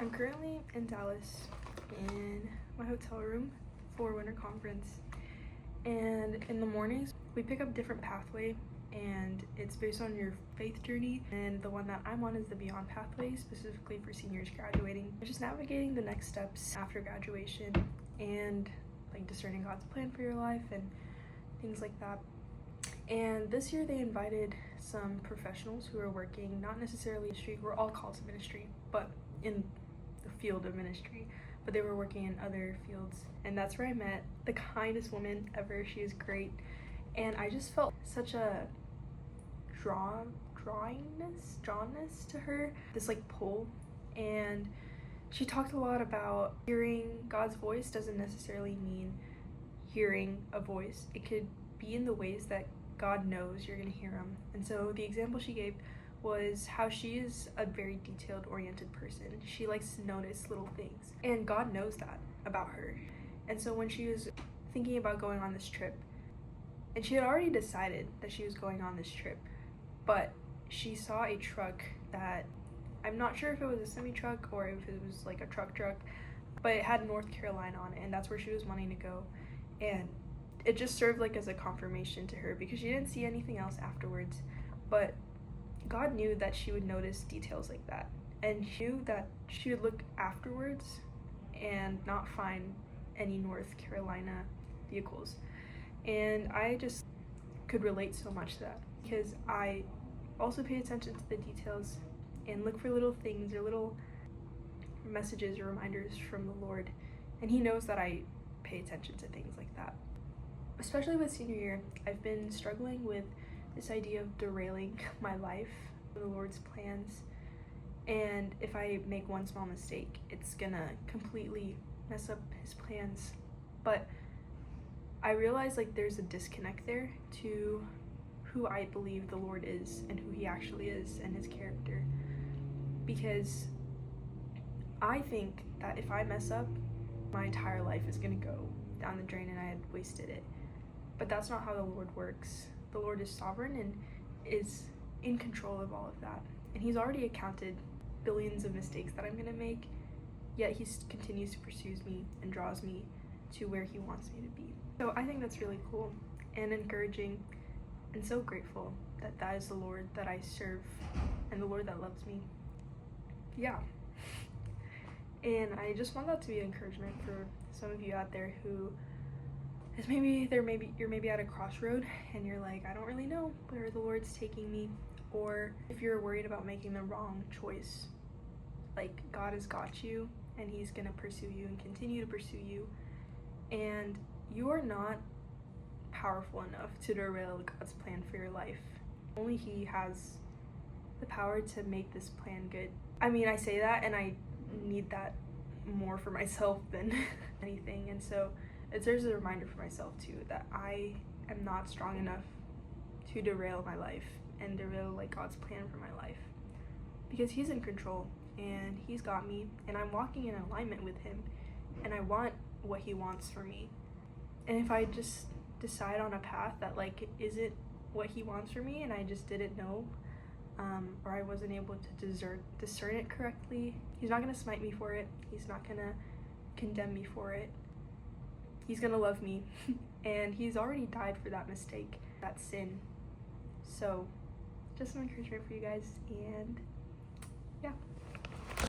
I'm currently in Dallas in my hotel room for winter conference, and in the mornings we pick up different pathway, and it's based on your faith journey, and the one that I'm on is the Beyond pathway, specifically for seniors graduating. Just navigating the next steps after graduation and like discerning God's plan for your life and things like that. And this year they invited some professionals who are working, not necessarily ministry, we're all called to ministry, but in the field of ministry, but they were working in other fields. And that's where I met the kindest woman ever. She is great, and I just felt such a drawnness to her, this like pull. And she talked a lot about hearing God's voice doesn't necessarily mean hearing a voice. It could be in the ways that God knows you're gonna hear him. And so the example she gave was how she is a very detailed oriented person. She likes to notice little things, and God knows that about her. And so when she was thinking about going on this trip, and she had already decided that she was going on this trip, but she saw a truck that, I'm not sure if it was a semi truck or if it was like a truck, but it had North Carolina on it, and that's where she was wanting to go. And it just served like as a confirmation to her, because she didn't see anything else afterwards, but God knew that she would notice details like that, and she knew that she would look afterwards and not find any North Carolina vehicles. And I just could relate so much to that, because I also pay attention to the details and look for little things or little messages or reminders from the Lord, and he knows that I pay attention to things like that. Especially with senior year, I've been struggling with this idea of derailing my life, the Lord's plans, and if I make one small mistake, it's gonna completely mess up his plans. But I realize like there's a disconnect there to who I believe the Lord is and who he actually is and his character, because I think that if I mess up, my entire life is gonna go down the drain and I had wasted it. But that's not how the Lord works. The Lord is sovereign and is in control of all of that. And he's already accounted billions of mistakes that I'm gonna make, yet he continues to pursue me and draws me to where he wants me to be. So I think that's really cool and encouraging, and so grateful that that is the Lord that I serve and the Lord that loves me. Yeah. And I just want that to be an encouragement for some of you out there who is you're maybe at a crossroad and you're like, I don't really know where the Lord's taking me. Or if you're worried about making the wrong choice, like God has got you and he's gonna pursue you and continue to pursue you, and you are not powerful enough to derail God's plan for your life. Only he has the power to make this plan good. I mean, I say that and I need that more for myself than anything, and so it serves as a reminder for myself too that I am not strong enough to derail my life and derail like God's plan for my life, because he's in control and he's got me, and I'm walking in alignment with him, and I want what he wants for me. And if I just decide on a path that like isn't what he wants for me and I just didn't know, or I wasn't able to discern it correctly, he's not gonna smite me for it. He's not gonna condemn me for it. He's gonna love me and he's already died for that mistake, that sin. So just some encouragement for you guys, and